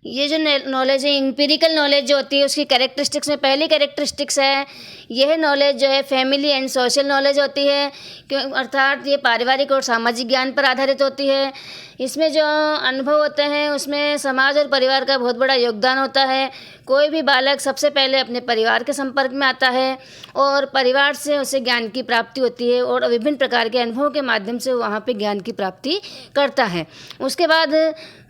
ये जो नॉलेज है, एम्पिरिकल नॉलेज जो होती है, उसकी कैरेक्टरिस्टिक्स में पहली कैरेक्टरिस्टिक्स है, यह नॉलेज जो है फैमिली एंड सोशल नॉलेज होती है, क्यों अर्थात ये पारिवारिक और सामाजिक ज्ञान पर आधारित होती है। इसमें जो अनुभव होते हैं उसमें समाज और परिवार का बहुत बड़ा योगदान होता है। कोई भी बालक सबसे पहले अपने परिवार के संपर्क में आता है और परिवार से उसे ज्ञान की प्राप्ति होती है और विभिन्न प्रकार के अनुभवों के माध्यम से वहाँ पे ज्ञान की प्राप्ति करता है। उसके बाद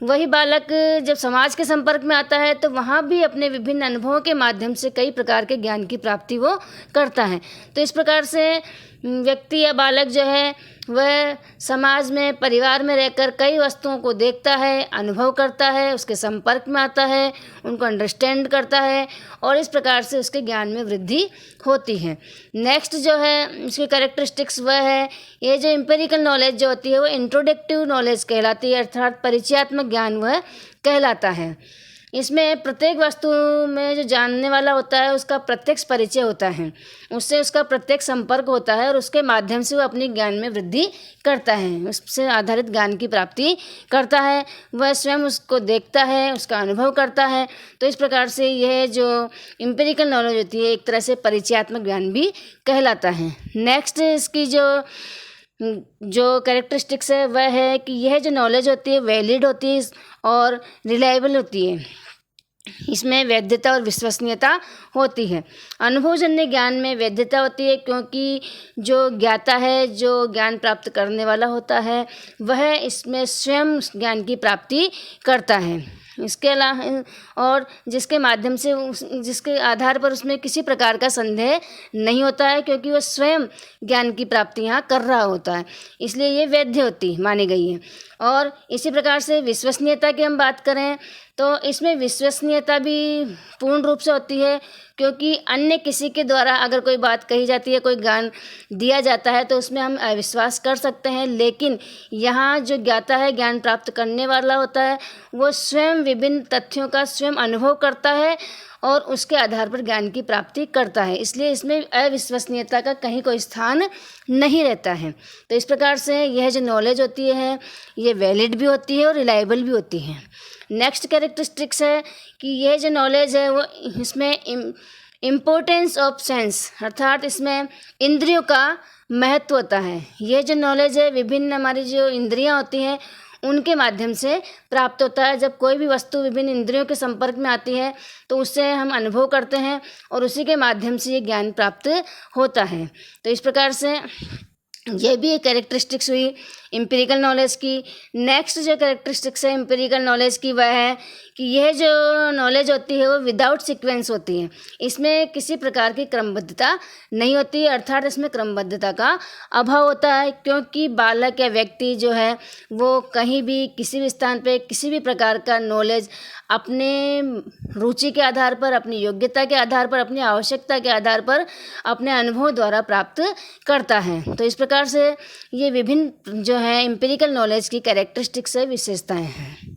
वही बालक जब समाज के संपर्क में आता है तो वहाँ भी अपने विभिन्न अनुभवों के माध्यम से कई प्रकार के ज्ञान की प्राप्ति वो करता है। तो इस प्रकार से व्यक्ति या बालक जो है वह समाज में, परिवार में रहकर कई वस्तुओं को देखता है, अनुभव करता है, उसके संपर्क में आता है, उनको अंडरस्टैंड करता है और इस प्रकार से उसके ज्ञान में वृद्धि होती है। नेक्स्ट जो है इसकी कैरेक्टरिस्टिक्स वह है, ये जो एम्पिरिकल नॉलेज जो होती है वो इंट्रोडक्टिव नॉलेज कहलाती है, अर्थात परिचयात्मक ज्ञान वह कहलाता है। इसमें प्रत्येक वस्तु में जो जानने वाला होता है उसका प्रत्यक्ष परिचय होता है, उससे उसका प्रत्यक्ष संपर्क होता है और उसके माध्यम से वो अपनी ज्ञान में वृद्धि करता है, उससे आधारित ज्ञान की प्राप्ति करता है। वह स्वयं उसको देखता है, उसका अनुभव करता है। तो इस प्रकार से यह जो एम्पिरिकल नॉलेज होती है एक तरह से परिचयात्मक ज्ञान भी कहलाता है। नेक्स्ट इसकी जो कैरेक्टरिस्टिक्स है वह है कि यह जो नॉलेज होती है वैलिड होती है और रिलायबल होती है। इसमें वैधता और विश्वसनीयता होती है। अनुभवजन्य ज्ञान में वैधता होती है क्योंकि जो ज्ञाता है, जो ज्ञान प्राप्त करने वाला होता है, वह इसमें स्वयं ज्ञान की प्राप्ति करता है। इसके अलावा और जिसके माध्यम से जिसके आधार पर उसमें किसी प्रकार का संदेह नहीं होता है क्योंकि वह स्वयं ज्ञान की प्राप्ति यहाँ कर रहा होता है, इसलिए ये वैध होती मानी गई है। और इसी प्रकार से विश्वसनीयता की हम बात करें तो इसमें विश्वसनीयता भी पूर्ण रूप से होती है क्योंकि अन्य किसी के द्वारा अगर कोई बात कही जाती है, कोई ज्ञान दिया जाता है तो उसमें हम अविश्वास कर सकते हैं, लेकिन यहाँ जो ज्ञाता है, ज्ञान प्राप्त करने वाला होता है, वो स्वयं विभिन्न तथ्यों का स्वयं अनुभव करता है और उसके आधार पर ज्ञान की प्राप्ति करता है, इसलिए इसमें अविश्वसनीयता का कहीं कोई स्थान नहीं रहता है। तो इस प्रकार से यह जो नॉलेज होती है ये वैलिड भी होती है और रिलायबल भी होती है। नेक्स्ट कैरेक्टरिस्टिक्स है कि यह जो नॉलेज है वो इसमें इम्पोर्टेंस ऑफ सेंस, अर्थात इसमें इंद्रियों का महत्व होता है। यह जो नॉलेज है विभिन्न हमारी जो इंद्रियां होती हैं उनके माध्यम से प्राप्त होता है। जब कोई भी वस्तु विभिन्न इंद्रियों के संपर्क में आती है तो उससे हम अनुभव करते हैं और उसी के माध्यम से ये ज्ञान प्राप्त होता है। तो इस प्रकार से यह भी एक कैरेक्टरिस्टिक्स हुई एम्पिरिकल नॉलेज की। नेक्स्ट जो कैरेक्टरिस्टिक्स है एम्पिरिकल नॉलेज की वह है कि यह जो नॉलेज होती है वो विदाउट सीक्वेंस होती है, इसमें किसी प्रकार की क्रमबद्धता नहीं होती है, अर्थात इसमें क्रमबद्धता का अभाव होता है क्योंकि बालक या व्यक्ति जो है वो कहीं भी किसी भी स्थान पे किसी भी प्रकार का नॉलेज अपने रुचि के आधार पर, अपनी योग्यता के आधार पर, अपनी आवश्यकता के आधार पर अपने अनुभव द्वारा प्राप्त करता है। तो इस प्रकार से ये विभिन्न जो है एम्पिरिकल नॉलेज की कैरेक्टरिस्टिक्स है, विशेषताएं हैं।